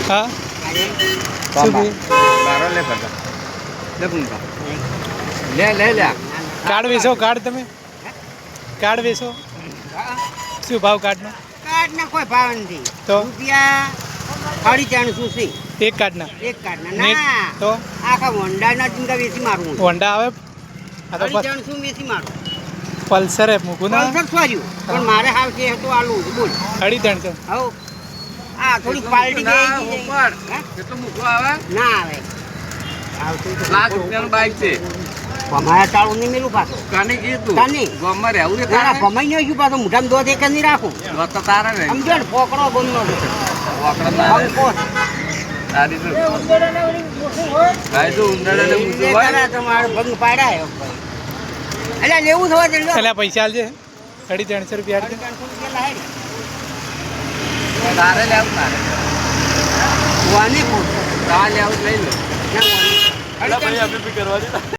હા શું કહ્યું? કાર્ડ વેચો કાર્ડ તમે કાર્ડ વેચો શું ભાવ કાર્ડનો કાર્ડના કોઈ ભાવ નથી તો રૂપિયા 350 છે એક કાર્ડના એક કાર્ડના ને ના તો આખા હોન્ડાના ચૂંટા વેચી મારું હોન્ડા આવે આ તો 350 વેચી મારું પલ્સર મૂકું ના પલ્સર સોર્યું પણ મારે હાલ છે તો આલું છે બોલ 350 હવ આ થોડી પાર્ટી ગઈ કેટલું મૂકવા આવે ના આવે આવતું તો લાખ રૂપિયાનું બાઈક છે અમારા ચાળું નહીં મેલું પાછું કાને કીધું કાને? ગોમમાં રહેવું છે ના તારે ભમાઈ નહીં પાછું મોઢામાં દોધ એક જ નહીં રાખું વાત તો તારે ને સમજો ને પોકડો ગમનો વાકડા તારે તારી શું ભાઈ તું ઉંદરડાને મૂકવું હોય તમારે ભંગ પાડાય એટલે લેવું થવા દે એટલે પૈસા આલજે 350 રૂપિયા આલજે તારે લેવું તારે વાની તારે લેવું લઈ લો ના વાની કરવા દે